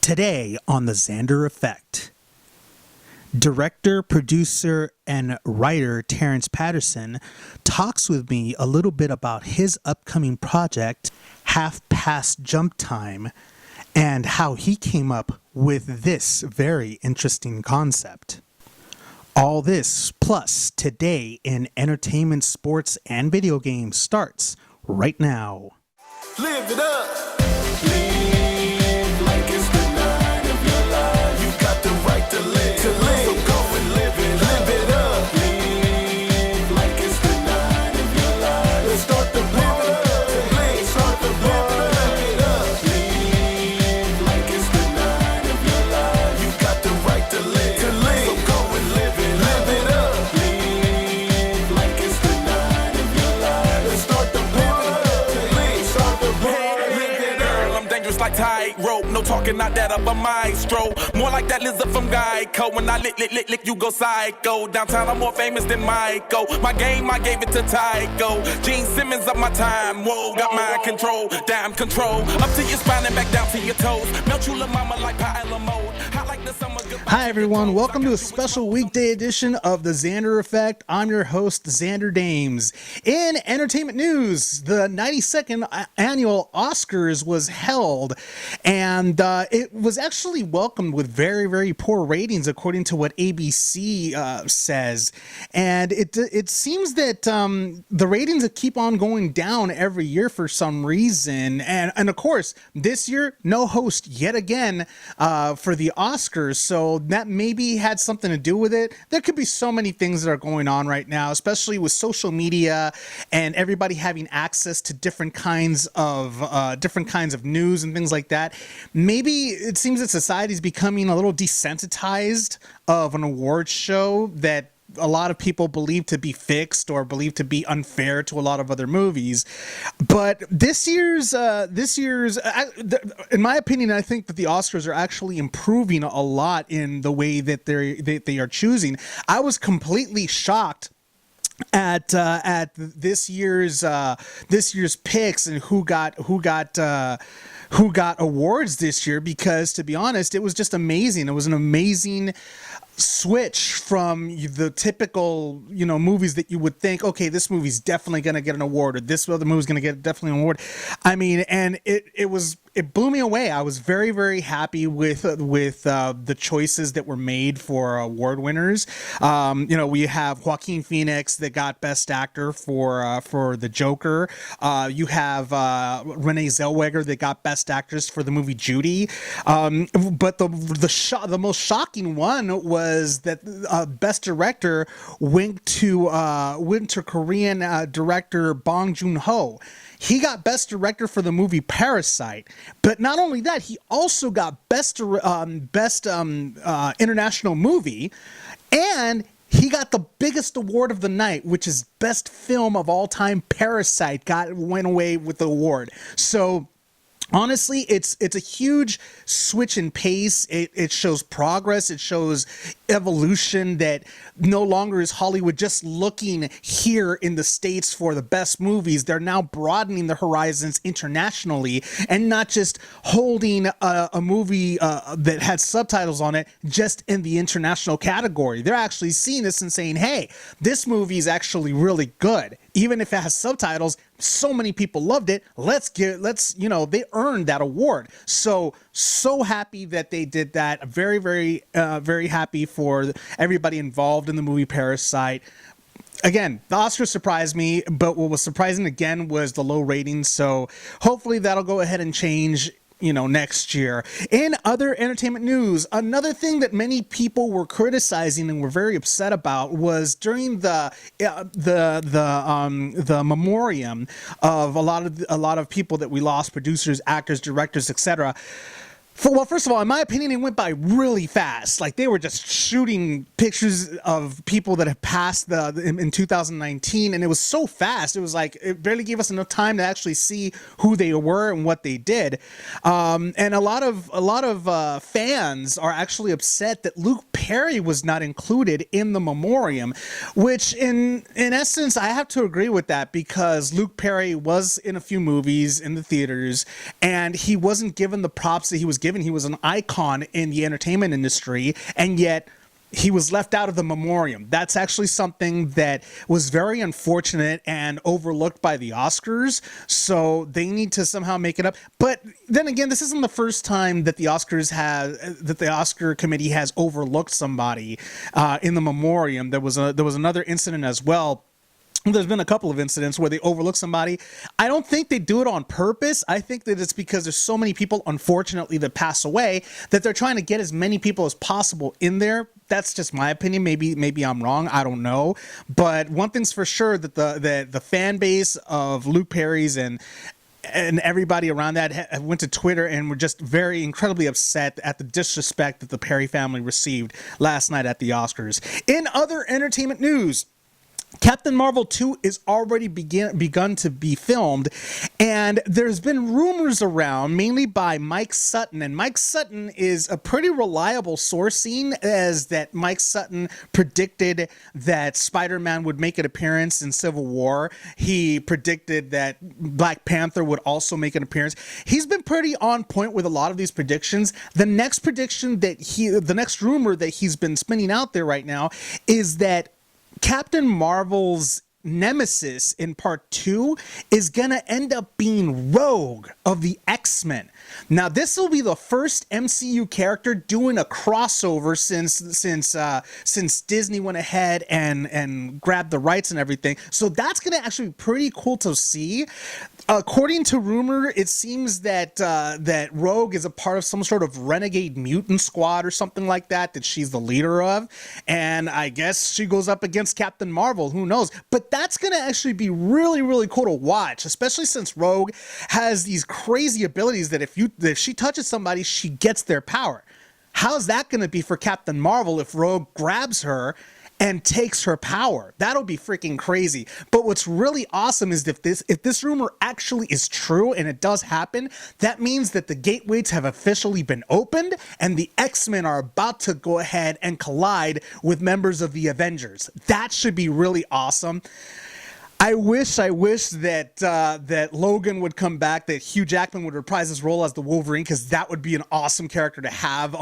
Today on the Xander Effect, director, producer, and writer Terrence Patterson talks with me a little bit about his upcoming project, Half Past Jump Time, and how he came up with this very interesting concept. All this plus today in entertainment, sports, and video games starts right now. Live it up. Live like it's the night of your life. You got the right to live. So go and live it up. Live like it's the night of your life. Let's start the party. Let's start the party. Live it up. Live like it's the night of your life. You got the right to live. So go and live it up. Live like it's the night of your life. Let's start the party. Let's start the party. I'm dangerous like tightrope. No talking, not that up a maestro. More like that lizard from Geico. When I lick, you go psycho. Downtown, I'm more famous than Michael. My game, I gave it to Tycho. Gene Simmons of my time. Whoa, got mind control. Damn control. Up to your spine and back down to your toes. Melt you, la mama, like pile mode. Hot like the summer. Hi everyone, welcome to a special weekday edition of the Xander Effect. I'm your host, Xander Dames. In entertainment news, the 92nd annual Oscars was held, and it was actually welcomed with very, very poor ratings according to what ABC says. And it seems that the ratings keep on going down every year for some reason. And of course, this year, no host yet again for the Oscars. So that maybe had something to do with it. There could be so many things that are going on right now, especially with social media and everybody having access to different kinds of news and things like that. Maybe it seems that society is becoming a little desensitized of an award show that a lot of people believe to be fixed or believe to be unfair to a lot of other movies. But this year's, in my opinion, I think that the Oscars are actually improving a lot in the way that they are choosing. I was completely shocked at this year's picks and who got awards this year, because to be honest, it was just amazing. It was an amazing switch from the typical, movies that you would think, okay, this movie's definitely going to get an award, or this other movie's going to get definitely an award. I mean, and it blew me away. I was very, very happy with the choices that were made for award winners. We have Joaquin Phoenix that got Best Actor for The Joker. You have Renee Zellweger that got Best Actress for the movie Judy. But the most shocking one was that Best Director went to Korean director Bong Joon-ho. He got Best Director for the movie Parasite, but not only that, he also got Best International Movie, and he got the biggest award of the night, which is Best Film of All Time. Parasite went away with the award. So honestly, it's a huge switch in pace. It shows progress. It shows evolution, that no longer is Hollywood just looking here in the States for the best movies. They're now broadening the horizons internationally and not just holding a movie that has subtitles on it just in the international category. They're actually seeing this and saying, hey, this movie is actually really good. Even if it has subtitles, so many people loved it. They earned that award. So happy that they did that. Very, very, very happy for everybody involved in the movie Parasite. Again, the Oscars surprised me, but what was surprising again was the low ratings. So hopefully that'll go ahead and change next year. In other entertainment news, another thing that many people were criticizing and were very upset about was during the memoriam of a lot of people that we lost, producers, actors, directors, etc. First of all, in my opinion, it went by really fast. Like, they were just shooting pictures of people that have passed in 2019, and it was so fast. It was like it barely gave us enough time to actually see who they were and what they did. And a lot of fans are actually upset that Luke Perry was not included in the memoriam, which in essence, I have to agree with that, because Luke Perry was in a few movies in the theaters, and he wasn't given the props that he was given. He was an icon in the entertainment industry, and yet he was left out of the memoriam. That's actually something that was very unfortunate and overlooked by the Oscars. So they need to somehow make it up. But then again, this isn't the first time that the Oscar committee has overlooked somebody in the memoriam. There was another incident as well. There's been a couple of incidents where they overlook somebody. I don't think they do it on purpose. I think that it's because there's so many people, unfortunately, that pass away that they're trying to get as many people as possible in there. That's just my opinion. Maybe I'm wrong. I don't know. But one thing's for sure, that the fan base of Luke Perry's and everybody around that went to Twitter and were just very incredibly upset at the disrespect that the Perry family received last night at the Oscars. In other entertainment news, Captain Marvel 2 is already begun to be filmed, and there's been rumors around, mainly by Mike Sutton, and Mike Sutton is a pretty reliable source, seeing as that Mike Sutton predicted that Spider-Man would make an appearance in Civil War. He predicted that Black Panther would also make an appearance. He's been pretty on point with a lot of these predictions. The next rumor that he's been spinning out there right now is that Captain Marvel's nemesis in part 2 is gonna end up being Rogue of the X-Men. Now, this will be the first MCU character doing a crossover since Disney went ahead and grabbed the rights and everything. So that's gonna actually be pretty cool to see. According to rumor, it seems that that Rogue is a part of some sort of renegade mutant squad or something like that she's the leader of, and I guess she goes up against Captain Marvel. Who knows? But that's gonna actually be really, really cool to watch, especially since Rogue has these crazy abilities that if she touches somebody, she gets their power. How's that gonna be for Captain Marvel if Rogue grabs her and takes her power? That'll be freaking crazy. But what's really awesome is if this rumor actually is true and it does happen, that means that the gateways have officially been opened and the X-Men are about to go ahead and collide with members of the Avengers. That should be really awesome. I wish that Logan would come back, that Hugh Jackman would reprise his role as the Wolverine, because that would be an awesome character to have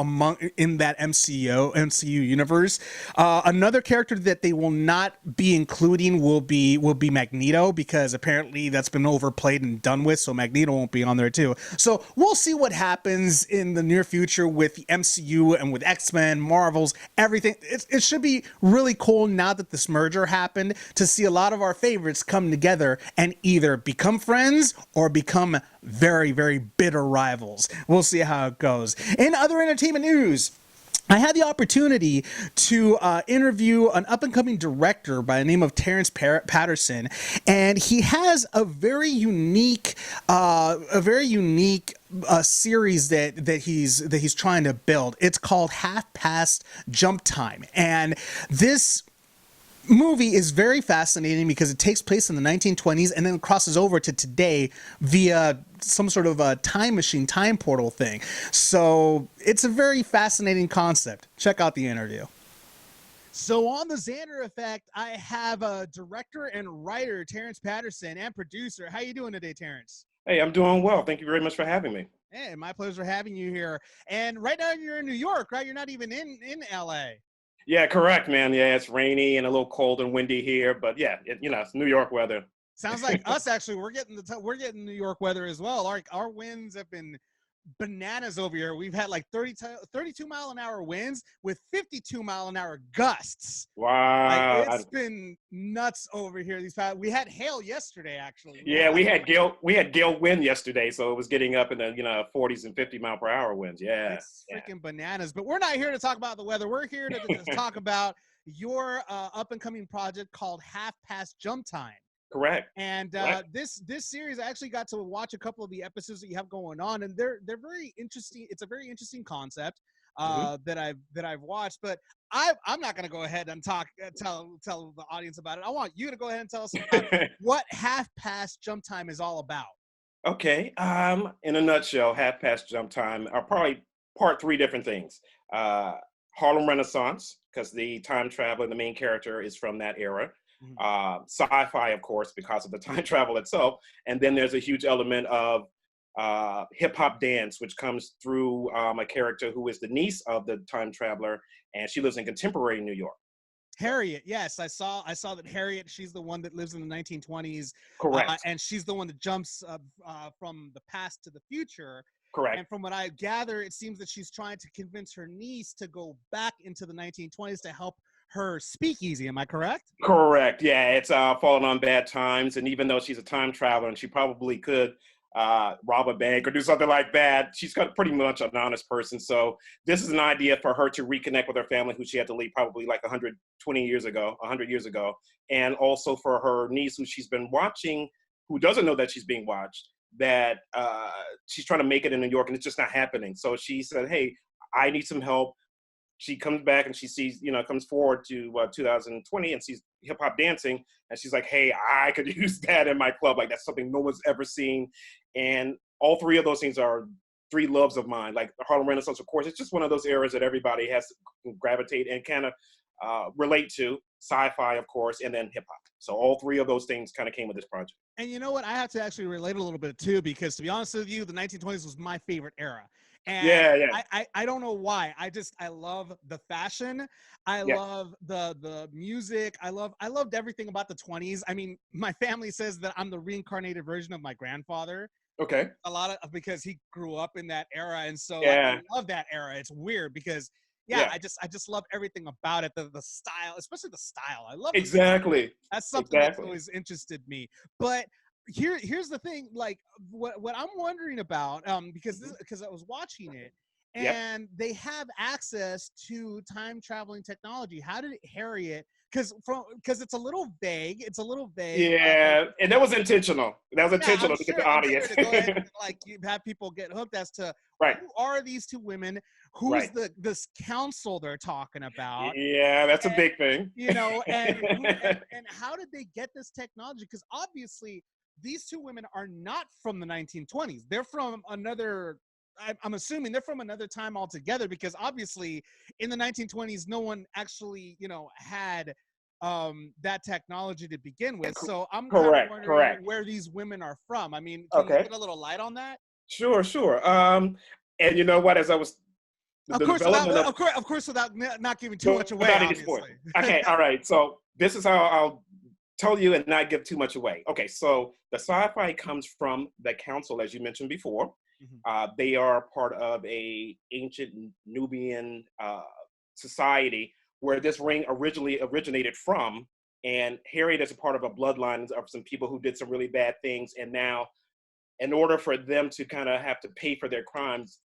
in that MCU universe. Another character that they will not be including will be Magneto, because apparently that's been overplayed and done with, so Magneto won't be on there too. So we'll see what happens in the near future with the MCU and with X-Men, Marvels, everything. It should be really cool now that this merger happened to see a lot of our favorites come together and either become friends or become very, very bitter rivals. We'll see how it goes. In other entertainment news, I had the opportunity to interview an up-and-coming director by the name of Terrence Patterson, and he has a very unique series that he's trying to build. It's called Half Past Jump Time, and this movie is very fascinating because it takes place in the 1920s and then crosses over to today via some sort of a time machine, time portal thing. So it's a very fascinating concept. Check out the interview. So on the Xander Effect, I have a director and writer, Terrence Patterson, and producer. How you doing today, Terrence? Hey, I'm doing well. Thank you very much for having me. Hey, my pleasure having you here. And right now you're in New York, right? You're not even in LA. Yeah, correct, man. Yeah, it's rainy and a little cold and windy here, but yeah, it's New York weather. Sounds like us actually. We're getting New York weather as well. Our winds have been bananas over here. We've had like 32 mile an hour winds with 52 mile an hour gusts. Wow. Like, it's been nuts over here. We had hail yesterday, actually. Yeah, we had gale wind yesterday, so it was getting up in the 40s and 50 mile per hour winds. Yeah. It's freaking bananas. But we're not here to talk about the weather. We're here to just talk about your up and coming project called Half Past Jump Time. Correct. And this series, I actually got to watch a couple of the episodes that you have going on, and they're very interesting. It's a very interesting concept that I've watched. But I'm not going to go ahead and tell the audience about it. I want you to go ahead and tell us about what Half Past Jump Time is all about. Okay. In a nutshell, Half Past Jump Time are probably part three different things. Harlem Renaissance, because the time traveler, the main character, is from that era. Sci-fi, of course, because of the time travel itself. And then there's a huge element of hip hop dance, which comes through a character who is the niece of the time traveler, and she lives in contemporary New York. Harriet, yes, I saw that Harriet. She's the one that lives in the 1920s, Correct. and she's the one that jumps from the past to the future. Correct. And from what I gather, it seems that she's trying to convince her niece to go back into the 1920s to help her speakeasy. Am I correct? Correct. Yeah, it's fallen on bad times, and even though she's a time traveler and she probably could rob a bank or do something like that, she's got pretty much an honest person. So this is an idea for her to reconnect with her family, who she had to leave probably like 120 years ago, 100 years ago, and also for her niece, who she's been watching, who doesn't know that she's being watched, that she's trying to make it in New York, and it's just not happening. So she said, "Hey, I need some help." She comes back and she sees, comes forward to 2020 and sees hip hop dancing. And she's like, "Hey, I could use that in my club. Like, that's something no one's ever seen." And all three of those things are three loves of mine. Like the Harlem Renaissance, of course, it's just one of those eras that everybody has to gravitate and kind of relate to. Sci-fi, of course, and then hip hop. So all three of those things kind of came with this project. And you know what? I have to actually relate a little bit too, because to be honest with you, the 1920s was my favorite era. And Yeah. I don't know why. I love the fashion. I Yeah. love the music. I loved everything about the 20s. I mean, my family says that I'm the reincarnated version of my grandfather. Okay. A lot of because he grew up in that era, and so Yeah. I love that era. It's weird because Yeah. I just love everything about it. The style, especially the style. I love the style. Exactly. That's something that's Exactly. always interested me. But here's the thing, like what I'm wondering about, because I was watching it, Yep. and they have access to time traveling technology. How did Harriet? Because it's a little vague. It's a little vague. Yeah, and that was intentional. That was Yeah, intentional to get the I'm audience. sure to go ahead and like you have people get hooked as to Right. who are these two women? Who's Right. this council they're talking about? Yeah, that's a And, big thing. and how did they get this technology? Because obviously these two women are not from the 1920s. They're from another. I'm assuming they're from another time altogether, because obviously in the 1920s no one actually had that technology to begin with. So I'm kind of wondering Correct. where these women are from. I mean, can you Okay. put a little light on that? Sure. And you know what? As I was the Of course, development without not giving too much away. without any spoil. Obviously. Okay, all right. So this is how I'll tell you and not give too much away. Okay, so the sci-fi comes from the council, as you mentioned before. Mhm. They are part of a ancient Nubian society where this ring originally originated from. And Harriet is a part of a bloodline of some people who did some really bad things. And now, in order for them to kind of have to pay for their crimes,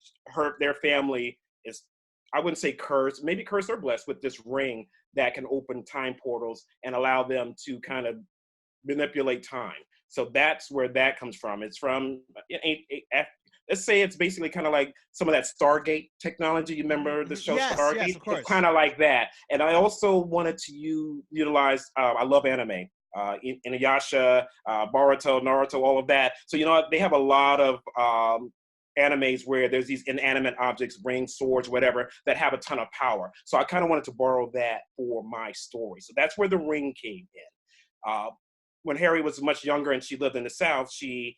their family is, I wouldn't say cursed, maybe cursed or blessed with this ring that can open time portals and allow them to kind of manipulate time. So that's where that comes from. It's from, let's say it's basically kind of like some of that Stargate technology. You remember the show Yes, Stargate? yes, of course. It's kind of like that. And I also wanted to utilize, I love anime. Inuyasha, Boruto, Naruto, all of that. So, they have a lot of animes where there's these inanimate objects, rings, swords, whatever, that have a ton of power. So I kind of wanted to borrow that for my story. So that's where the ring came in. When Harry was much younger and she lived in the South, she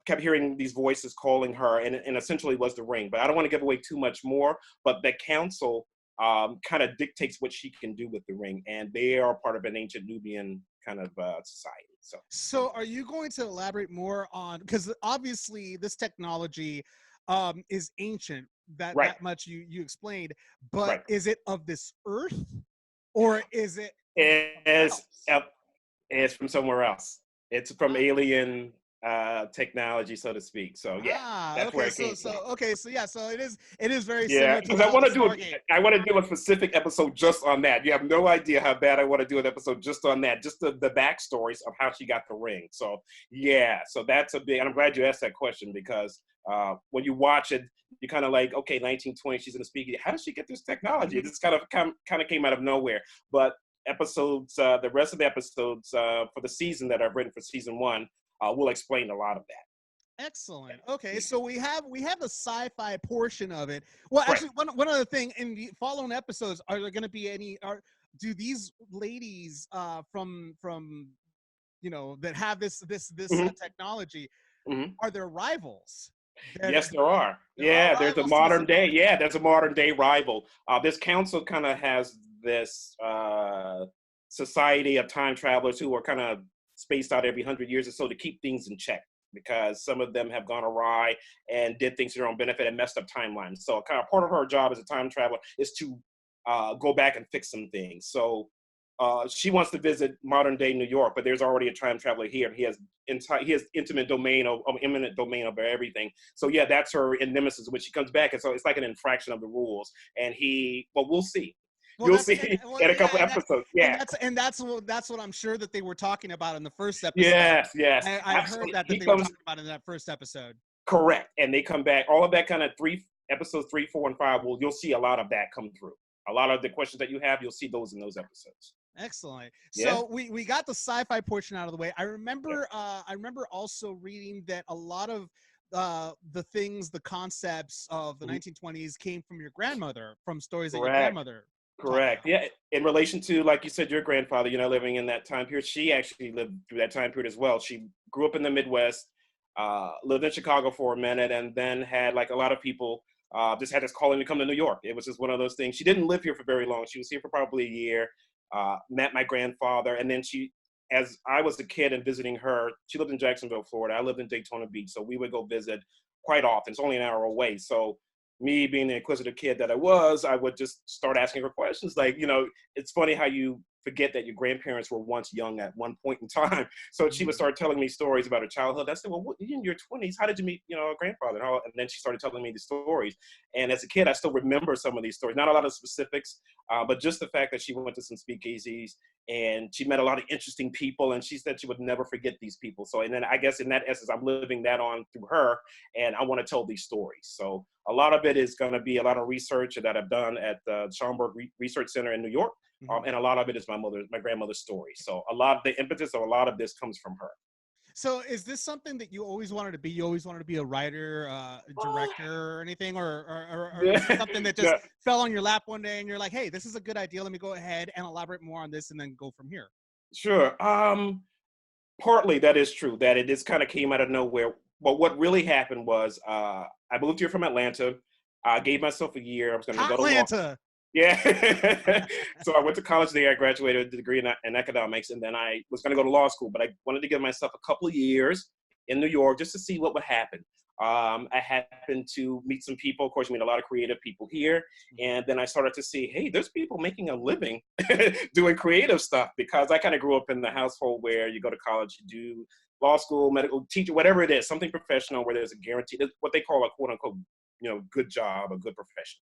kept hearing these voices calling her, and essentially was the ring. But I don't want to give away too much more, but the council kind of dictates what she can do with the ring, and they are part of an ancient Nubian kind of society. So are you going to elaborate more on, because obviously this technology is ancient, Right. that much you explained, but Right. is it of this earth, or is it It's from somewhere else. It's from alien technology, so to speak. So yeah, that's okay, where it came from. so it is very Yeah, similar to because I want to do Stargate. I want to do a specific episode just on that. You have no idea how bad I want to do an episode just on that, just the backstories of how she got the ring. So yeah, so that's a big, and I'm glad you asked that question, because when you watch it, you're kind of like, okay, 1920, she's in the speakeasy. How did she get this technology? This kind of came out of nowhere. But the rest of the episodes for the season that I've written for season 1 will explain a lot of that. Excellent. Okay, so we have the sci-fi portion of it. Well, Right. actually, one other thing, in the following episodes, are there going to be any? Do these ladies from that have this Mhm. technology? Mhm. are there rivals? Yes, there are. There are Yeah, there's a rivals to the modern day. Cowboys. Yeah, there's a modern day rival. This council kind of has this society of time travelers who are kind of spaced out every 100 years or so to keep things in check because some of them have gone awry and did things to their own benefit and messed up timelines. So, kind of part of her job as a time traveler is to go back and fix some things. So, she wants to visit modern day New York, but there's already a time traveler here. He has intimate domain of imminent domain over everything. So yeah, that's her in Nemesis when she comes back, and so it's like an infraction of the rules. And well, we'll see. Well, You'll that's see in a yeah, couple episodes. Yeah. that's what I'm sure that they were talking about in the first episode. Yes. Yes. I heard Absolutely. that He they were comes talking about in that first episode. correct, and they come back. All of that kind of episodes 3, 4, and 5. Well, you'll see a lot of that come through. A lot of the questions that you have, you'll see those in those episodes. Excellent. Yeah. So we got the sci-fi portion out of the way. I remember also reading that a lot of the things, the concepts of the 1920s came from your grandmother, from stories that your Correct. grandmother taught Correct. you. Yeah. In relation to, like you said, your grandfather, living in that time period, she actually lived through that time period as well. She grew up in the Midwest, lived in Chicago for a minute, and then had, like a lot of people, just had this calling to come to New York. It was just one of those things. She didn't live here for very long. She was here for probably a year, met my grandfather, and then as I was a kid and visiting her, she lived in Jacksonville, Florida. I lived in Daytona Beach, so we would go visit quite often. It's only an hour away. So me being the inquisitive kid that I would just start asking her questions. Like, it's funny how you forget that your grandparents were once young at one point in time. So she would start telling me stories about her childhood. I said, well, in your 20s, how did you meet, a grandfather? And then she started telling me the stories. And as a kid, I still remember some of these stories, not a lot of specifics, but just the fact that she went to some speakeasies and she met a lot of interesting people. And she said she would never forget these people. So, and then I guess in that essence, I'm living that on through her, and I want to tell these stories. So a lot of it is going to be a lot of research that I've done at the Schomburg Research Center in New York. And a lot of it is my grandmother's story. So a lot of the impetus of a lot of this comes from her. So is this something that you always wanted to be? You always wanted to be a writer, director, or anything, or is it something that just fell on your lap one day and you're like, hey, this is a good idea. Let me go ahead and elaborate more on this and then go from here. Sure. Partly that is true, that it just kind of came out of nowhere. But what really happened was I moved here from Atlanta. I gave myself a year. I was going to go to law. Atlanta. Yeah. So I went to college there. I graduated with a degree in economics, and then I was going to go to law school, but I wanted to give myself a couple of years in New York just to see what would happen. I happened to meet some people. Of course, you meet a lot of creative people here. And then I started to see, hey, there's people making a living doing creative stuff, because I kind of grew up in the household where you go to college, you do law school, medical teacher, whatever it is, something professional where there's a guarantee, what they call a quote unquote, good job, a good profession,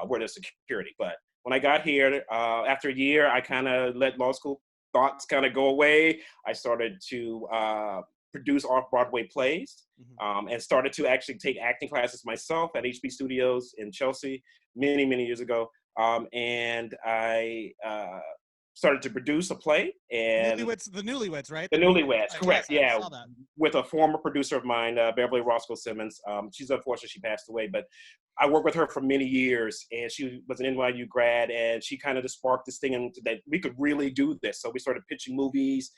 where there's security. But when I got here, after a year, I kind of let law school thoughts kind of go away. I started to produce off-Broadway plays, and started to actually take acting classes myself at HB Studios in Chelsea many, many years ago. And I started to produce a play. And the Newlyweds, right? The Newlyweds, correct. Yes, yeah, with a former producer of mine, Beverly Roscoe Simmons. She's unfortunate, she passed away, but I worked with her for many years, and she was an NYU grad, and she kind of just sparked this thing into that we could really do this. So we started pitching movies,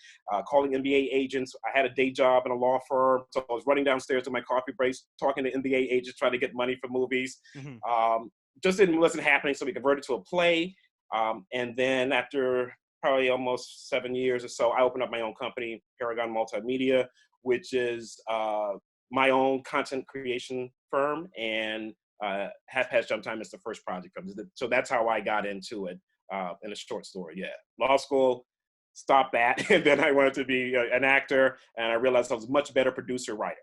calling NBA agents. I had a day job in a law firm, so I was running downstairs to my coffee breaks, talking to NBA agents, trying to get money for movies. Just wasn't happening, so we converted to a play. And then after probably almost 7 years or so, I opened up my own company, Paragon Multimedia, which is my own content creation firm, and Half Past Jump Time is the first project. So that's how I got into it, in a short story. Yeah, law school, stopped that, and then I wanted to be an actor, and I realized I was a much better producer writer.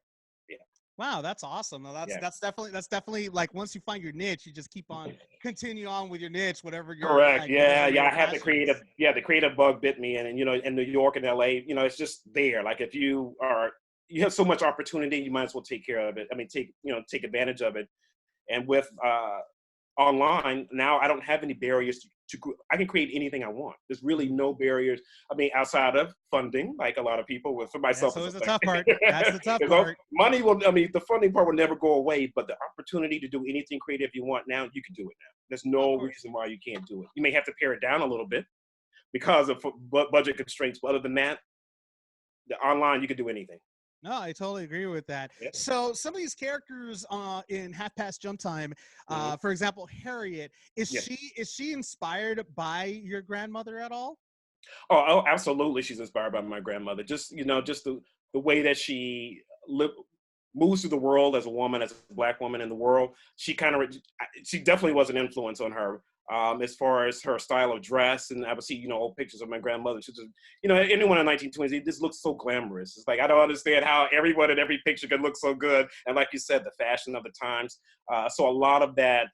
Yeah. Wow, that's awesome. That's definitely like, once you find your niche, you just keep on continue on with your niche, whatever you're. Correct. Like, yeah. I have the creative. The creative bug bit me, and in New York and LA, it's just there. Like if you have so much opportunity, you might as well take care of it. I mean, take advantage of it. And with online now, I don't have any barriers I can create anything I want. There's really no barriers. I mean, outside of funding, like a lot of people, for myself. That's the tough part. That's the tough part. Money the funding part will never go away, but the opportunity to do anything creative you want now, you can do it now. There's no reason why you can't do it. You may have to pare it down a little bit because of budget constraints, but other than that, the online, you can do anything. No, I totally agree with that. Yeah. So some of these characters in Half Past Jump Time, Mhm. for example, Harriet, Yeah. is she inspired by your grandmother at all? Oh, absolutely. She's inspired by my grandmother. Just just the way that she moves through the world as a woman, as a black woman in the world. She definitely was an influence on her. As far as her style of dress, and I would see old pictures of my grandmother. She just anyone in the 1920s, it just looks so glamorous. It's like I don't understand how everyone in every picture could look so good. And like you said, the fashion of the times. So a lot of that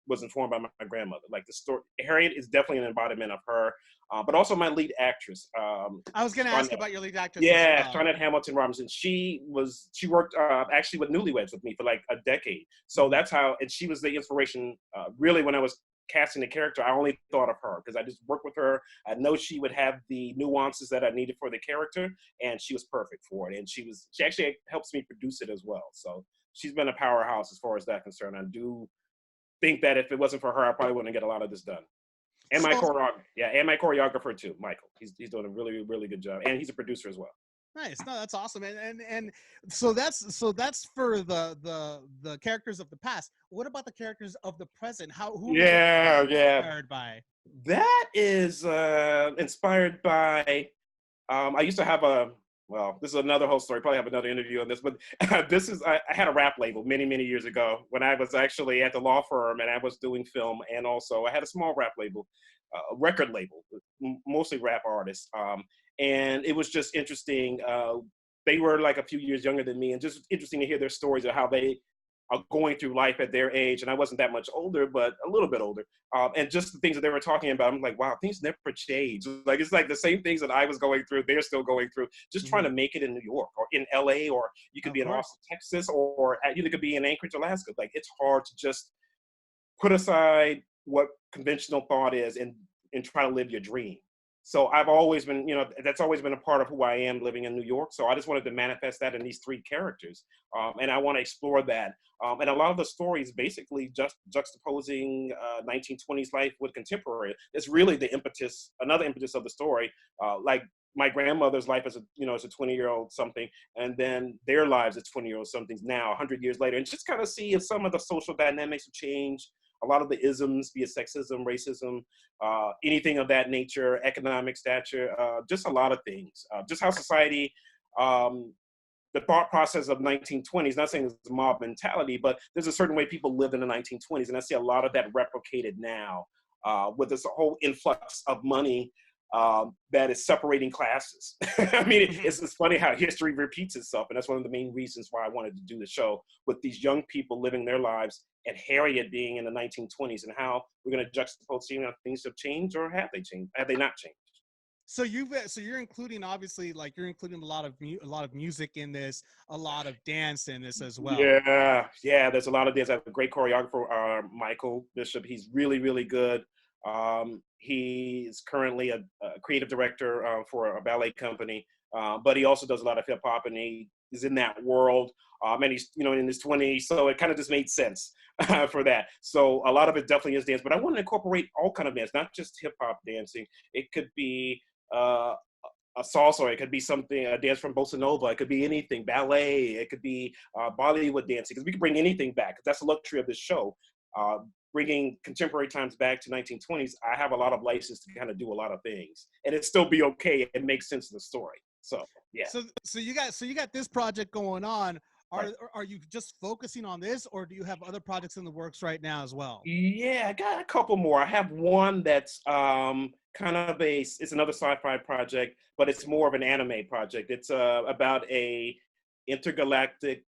was informed by my grandmother. Like the story, Harriet is definitely an embodiment of her. But also my lead actress, I was going to ask Shawnette. about your lead actress as Yeah, well. Shawnette Hamilton Robinson. She worked actually with Newlyweds with me for like a decade. So Mhm. that's how, and she was the inspiration. Really, when I was casting the character, I only thought of her because I just worked with her. I know she would have the nuances that I needed for the character, and she was perfect for it. And she actually helps me produce it as well. So she's been a powerhouse as far as that concerned. I do think that if it wasn't for her, I probably wouldn't get a lot of this done. And my So choreographer, yeah, and my choreographer too, Michael. He's doing a really really good job, and he's a producer as well. nice. No, that's awesome. And so that's for the characters of the past. What about the characters of the present? Who are you Yeah, yeah. inspired by? That is inspired by. I used to have a. Well, this is another whole story. Probably have another interview on this, but I had a rap label many many years ago when I was actually at the law firm and I was doing film, and also I had a small rap label, record label, mostly rap artists. And it was just interesting. They were like a few years younger than me, and just interesting to hear their stories of how they are going through life at their age. And I wasn't that much older, but a little bit older. And just the things that they were talking about, I'm like, wow, things never change. Like it's like the same things that I was going through, they're still going through. Just trying Mhm. to make it in New York or in LA, or you could Of be in course. Austin, Texas, or you could be in Anchorage, Alaska. Like it's hard to just put aside what conventional thought is and try to live your dream. So I've always been, that's always been a part of who I am living in New York. So I just wanted to manifest that in these three characters, and I want to explore that. And a lot of the stories basically just juxtaposing 1920s life with contemporary. It's really the impetus, another impetus of the story. Like my grandmother's life as as a 20-year-old something, and then their lives as 20-year-old somethings now, 100 years later, and just kind of see if some of the social dynamics have changed, a lot of the isms, be it sexism, racism, anything of that nature, economic stature, just a lot of things. Just how society, um, the thought process of 1920s, not saying it's mob mentality, but there's a certain way people lived in the 1920s. And I see a lot of that replicated now with this whole influx of money that is separating classes. I mean, it's funny how history repeats itself. And that's one of the main reasons why I wanted to do the show with these young people living their lives and Harriet being in the 1920s, and how we're going to juxtapose, seeing how things have changed, or have they changed? Have they not changed? So you're including, obviously, like you're including a lot of music in this, a lot of dance in this as well. Yeah, yeah. There's a lot of dance. I have a great choreographer, Michael Bishop. He's really, really good. He is currently a creative director for a ballet company, but he also does a lot of hip hop, and he is in that world. And he's in his 20s, so it kind of just made sense for that. So a lot of it definitely is dance, but I want to incorporate all kind of dance, not just hip hop dancing. It could be uh, a salsa, it could be something, a dance from bossa nova, it could be anything, ballet, it could be Bollywood dancing, because we can bring anything back. That's the luxury of this show. Uh, Bringing contemporary times back to 1920s, I have a lot of license to kind of do a lot of things, and it still be okay and make sense of the story. So yeah, So you got this project going on. right. Are you just focusing on this, or do you have other projects in the works right now as well? Yeah, I got a couple more. I have one that's kind of it's another sci-fi project, but it's more of an anime project. It's about a intergalactic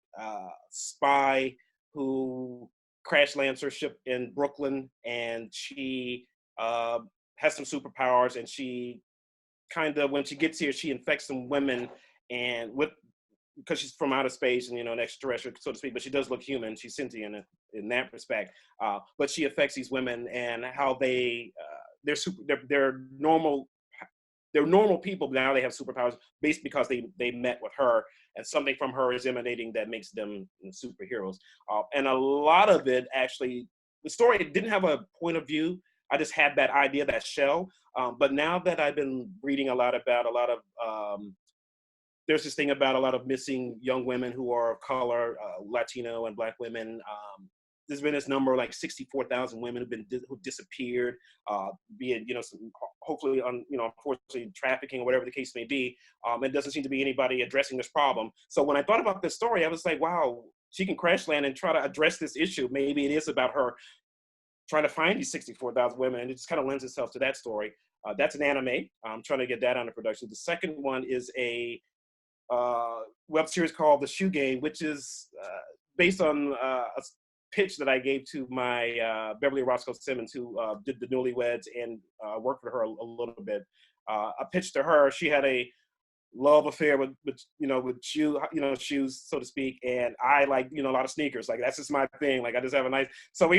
spy who crash lands her ship in Brooklyn, and she uh, has some superpowers, and she kind of, when she gets here, she infects some women, and with because she's from outer space and an extraterrestrial, so to speak, but she does look human. She's sentient in that respect. But she affects these women, and how they're normal. They're normal people, but now they have superpowers based because they met with her, and something from her is emanating that makes them superheroes. And a lot of it, actually, the story didn't have a point of view. I just had that idea, that shell. But now that I've been reading a lot about a lot of there's this thing about a lot of missing young women who are of color, Latino and Black women. There's been this number, like 64,000 women who disappeared, be it, hopefully unfortunately trafficking or whatever the case may be. It doesn't seem to be anybody addressing this problem. So when I thought about this story, I was like, wow, she can crash land and try to address this issue. Maybe it is about her trying to find these 64,000 women, and it just kind of lends itself to that story. That's an anime. I'm trying to get that under production. The second one is a web series called The Shoe Game, which is based on a pitch that I gave to my Beverly Roscoe Simmons, who did the Newlyweds and worked for her a little bit. I pitched to her. She had a love affair with shoes, so to speak, and I like a lot of sneakers. Like, that's just my thing. Like, I just have a nice. So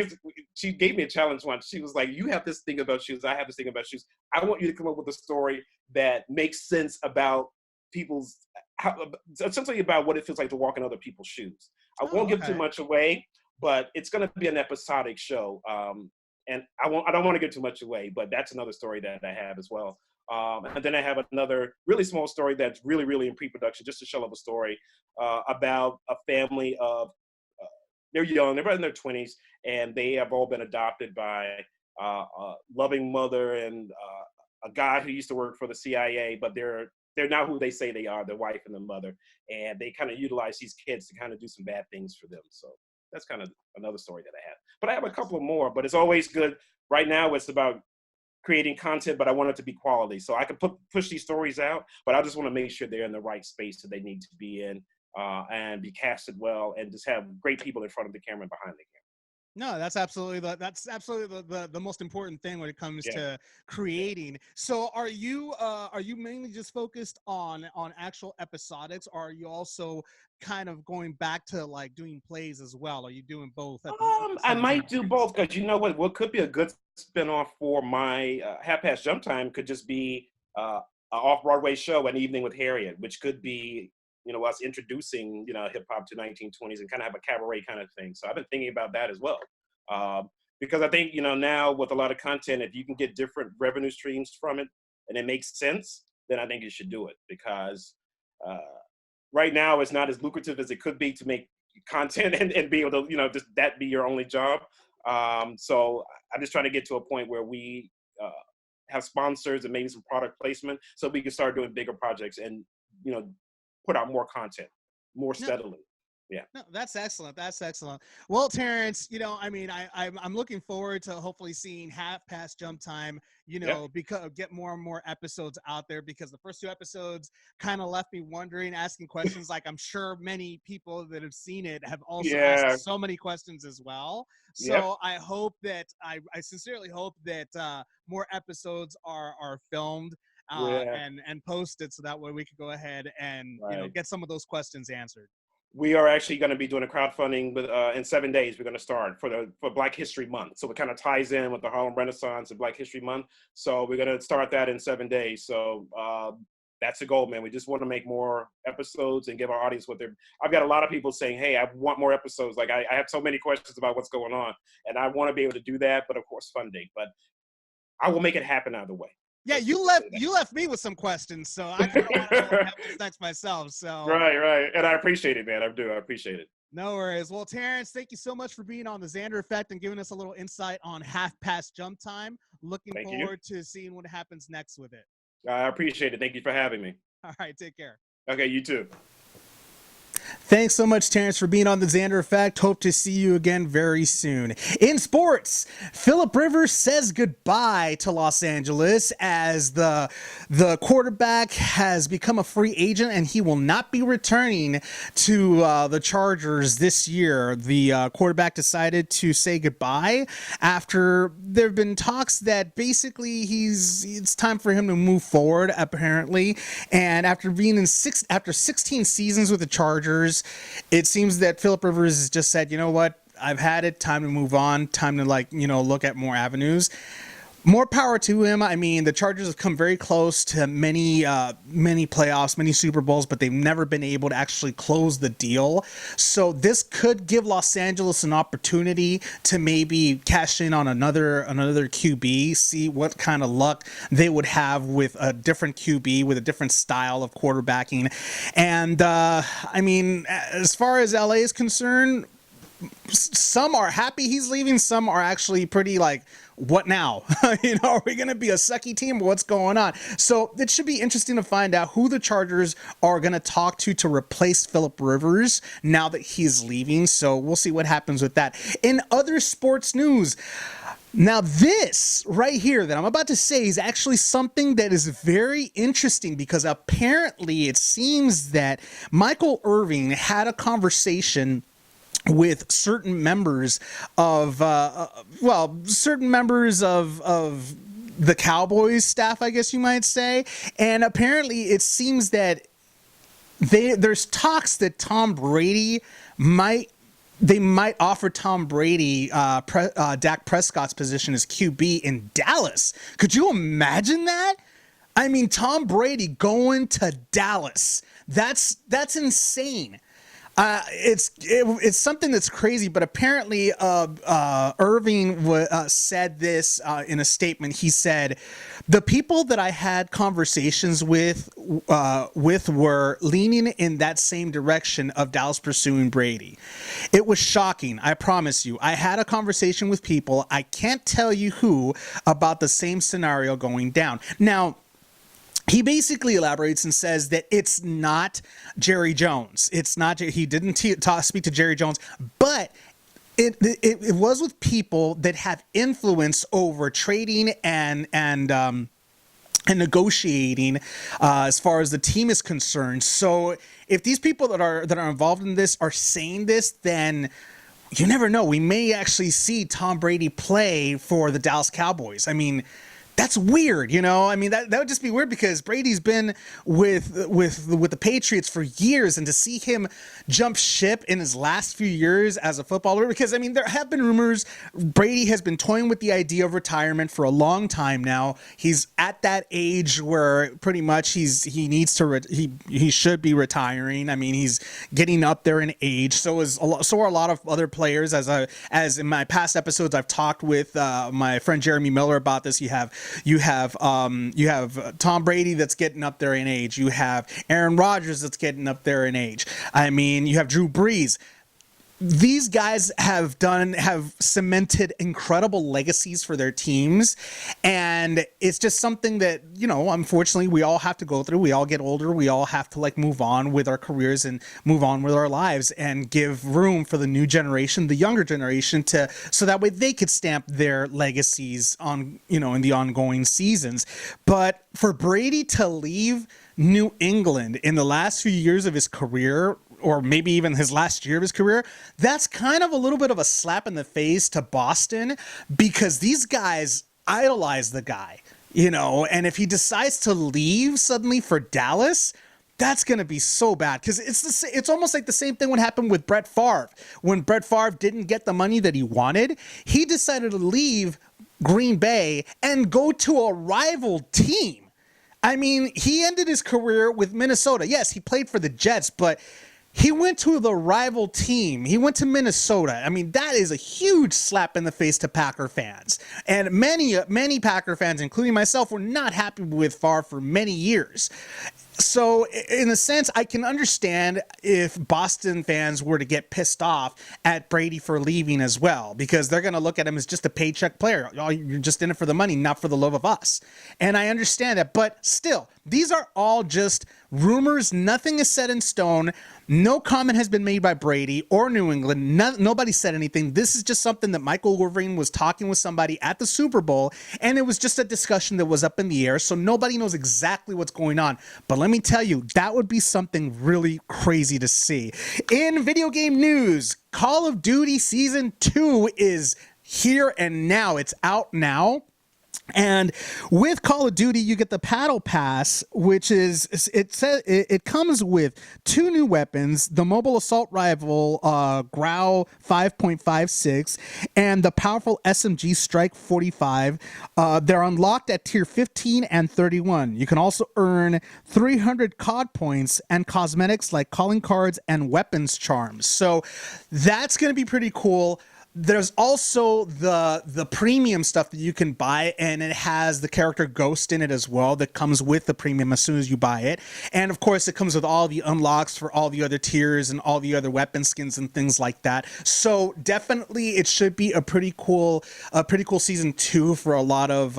she gave me a challenge once. She was like, "You have this thing about shoes. I have this thing about shoes. I want you to come up with a story that makes sense about essentially about what it feels like to walk in other people's shoes." I won't give too much away, but it's going to be an episodic show. And I don't want to give too much away, but that's another story that I have as well. And then I have another really small story that's really, really in pre-production, just a shell of a story about a family of, they're young, they're in their 20s, and they have all been adopted by a loving mother and a guy who used to work for the CIA, but they're not who they say they are, the wife and the mother. And they kind of utilize these kids to kind of do some bad things for them. So that's kind of another story that I have. But I have a couple more, but it's always good. Right now, it's about creating content, but I want it to be quality. So I can push these stories out, but I just want to make sure they're in the right space that they need to be in and be casted well, and just have great people in front of the camera and behind the camera. No, that's absolutely the most important thing when it comes to creating. So are you mainly just focused on actual episodics, or are you also kind of going back to like doing plays as well? Are you doing both? I might do both, because you know what could be a good spinoff for my Half Past Jump Time could just be an off-Broadway show, An Evening with Harriet, which could be us introducing hip hop to 1920s and kind of have a cabaret kind of thing. So I've been thinking about that as well, because I think now with a lot of content, if you can get different revenue streams from it and it makes sense, then I think you should do it, because right now it's not as lucrative as it could be to make content and be able to just that be your only job. So I'm just trying to get to a point where we have sponsors and maybe some product placement, so we can start doing bigger projects and put out more content more steadily. Yeah. No, that's excellent. That's excellent. Well, Terrence, I'm looking forward to hopefully seeing Half Past Jump Time, because get more and more episodes out there, because the first two episodes kind of left me wondering, asking questions. Like, I'm sure many people that have seen it have also asked so many questions as well. So I hope that I sincerely hope that more episodes are filmed and posted, so that way we could go ahead and get some of those questions answered. We are actually going to be doing a crowdfunding in 7 days. We're going to start for Black History Month. So it kind of ties in with the Harlem Renaissance and Black History Month. So we're going to start that in 7 days. So that's the goal, man. We just want to make more episodes and give our audience I've got a lot of people saying, hey, I want more episodes. Like, I have so many questions about what's going on, and I want to be able to do that, but of course funding. But I will make it happen either way. Yeah, you left me with some questions, so I kind of want to know what happens next myself. So right, and I appreciate it, man. I appreciate it. No worries. Well, Terrence, thank you so much for being on the Xander Effect and giving us a little insight on Half Past Jump Time. Looking forward to seeing what happens next with it. I appreciate it. Thank you for having me. All right, take care. Okay, you too. Thanks so much, Terrence, for being on the Xander Effect. Hope to see you again very soon. In sports, Phillip Rivers says goodbye to Los Angeles as the quarterback has become a free agent, and he will not be returning to the Chargers this year. The quarterback decided to say goodbye after there have been talks that basically it's time for him to move forward, apparently. And after being after 16 seasons with the Chargers, it seems that Phillip Rivers has just said, you know what, I've had it, time to move on, time to look at more avenues. More power to him. I mean, the Chargers have come very close to many playoffs, many Super Bowls, but they've never been able to actually close the deal. So this could give Los Angeles an opportunity to maybe cash in on another QB, see what kind of luck they would have with a different QB, with a different style of quarterbacking. And I mean, as far as LA is concerned, some are happy he's leaving. Some are actually pretty like, what now? Are we going to be a sucky team? What's going on? So it should be interesting to find out who the Chargers are going to talk to replace Phillip Rivers now that he's leaving. So we'll see what happens with that. In other sports news, now this right here that I'm about to say is actually something that is very interesting, because apparently it seems that Michael Irvin had a conversation with certain members of certain members of the Cowboys staff, I guess you might say. And apparently it seems that there's talks that Tom Brady might offer Tom Brady Dak Prescott's position as QB in Dallas. Could you imagine that? I mean, Tom Brady going to Dallas. That's insane. It's something that's crazy, but apparently Irving said this in a statement. He said, "The people that I had conversations with were leaning in that same direction of Dallas pursuing Brady. It was shocking, I promise you. I had a conversation with people, I can't tell you who, about the same scenario going down." Now, he basically elaborates and says that it's not Jerry Jones. It's not. He didn't speak to Jerry Jones, but it was with people that have influence over trading and negotiating as far as the team is concerned. So if these people that are involved in this are saying this, then you never know. We may actually see Tom Brady play for the Dallas Cowboys. I mean, that's weird, I mean, that would just be weird, because Brady's been with the Patriots for years, and to see him jump ship in his last few years as a footballer, because I mean, there have been rumors Brady has been toying with the idea of retirement for a long time now. He's at that age where pretty much he should be retiring. I mean, he's getting up there in age. So are a lot of other players. As in my past episodes, I've talked with my friend Jeremy Miller about this. You have Tom Brady that's getting up there in age. You have Aaron Rodgers that's getting up there in age. I mean, you have Drew Brees. These guys have cemented incredible legacies for their teams, and it's just something that, unfortunately we all have to go through. We all get older. We all have to move on with our careers and move on with our lives, and give room for the new generation, the younger generation, so that way they could stamp their legacies on, in the ongoing seasons. But for Brady to leave New England in the last few years of his career, or maybe even his last year of his career, that's kind of a little bit of a slap in the face to Boston, because these guys idolize the guy, and if he decides to leave suddenly for Dallas, that's going to be so bad, because it's almost like the same thing would happen with Brett Favre. When Brett Favre didn't get the money that he wanted, he decided to leave Green Bay and go to a rival team. I mean, he ended his career with Minnesota. Yes, he played for the Jets, but he went to the rival team. He went to Minnesota. I mean, that is a huge slap in the face to Packer fans. And many Packer fans, including myself, were not happy with Favre for many years. So in a sense, I can understand if Boston fans were to get pissed off at Brady for leaving as well, because they're going to look at him as just a paycheck player. You're just in it for the money, not for the love of us. And I understand that, but still, these are all just rumors. Nothing is set in stone. No comment has been made by Brady or New England. Nobody said anything. This is just something that Michael Irvin was talking with somebody at the Super Bowl, and it was just a discussion that was up in the air, so nobody knows exactly what's going on. But let me tell you, that would be something really crazy to see. In video game news, Call of Duty Season 2 is here and now. It's out now. And with Call of Duty, you get the Battle Pass, which is it comes with 2 new weapons: the mobile assault rifle Grau 5.56 and the powerful SMG Strike 45. They're unlocked at tier 15 and 31. You can also earn 300 COD points and cosmetics like calling cards and weapons charms. So that's going to be pretty cool. There's also the premium stuff that you can buy, and it has the character Ghost in it as well that comes with the premium as soon as you buy it. And of course, it comes with all the unlocks for all the other tiers and all the other weapon skins and things like that. So definitely, it should be a pretty cool season 2 for a lot of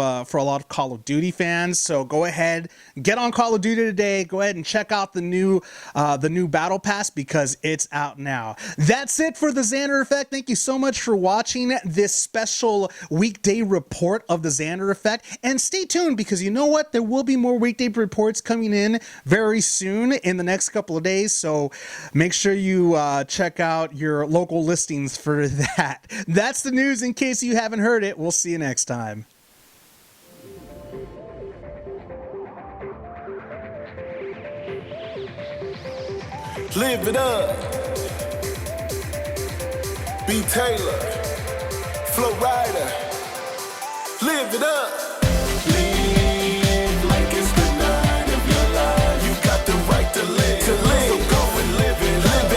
Call of Duty fans. So go ahead, get on Call of Duty today. Go ahead and check out the new Battle Pass because it's out now. That's it for the Xander Effect. Thank you so much for watching this special weekday report of the Xander Effect, and stay tuned because you know what, there will be more weekday reports coming in very soon in the next couple of days, so make sure you check out your local listings for that. That's the news in case you haven't heard it. We'll see you next time. Live it up. B. Taylor, Flow Rida, live it up. Live like it's the night of your life. You got the right to live. So go and live it up.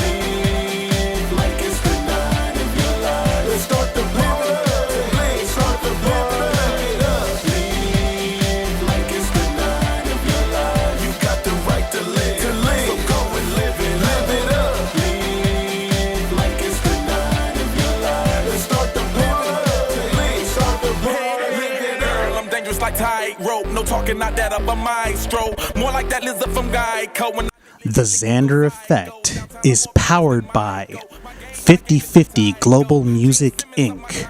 Live like it's the night of your life. Let's start the live it up. Start the live it up. Live like it's the night of your life. You got the right to live. So go and live it up. Like tightrope, no talking, not that of a maestro. More like that lizard from Geico. The Xander Effect is powered by 50/50 Global Music Inc.,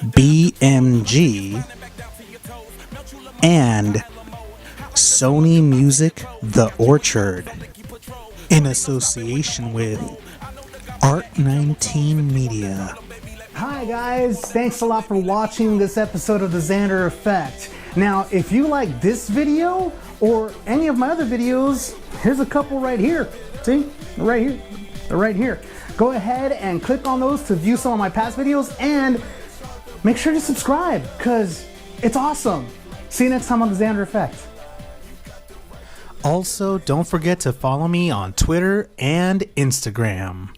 BMG, and Sony Music The Orchard, in association with Art 19 Media. Hi guys, thanks a lot for watching this episode of the Xander Effect. Now, if you like this video or any of my other videos, here's a couple right here. See? Right here. They're right here. Go ahead and click on those to view some of my past videos and make sure to subscribe because it's awesome. See you next time on the Xander Effect. Also, don't forget to follow me on Twitter and Instagram.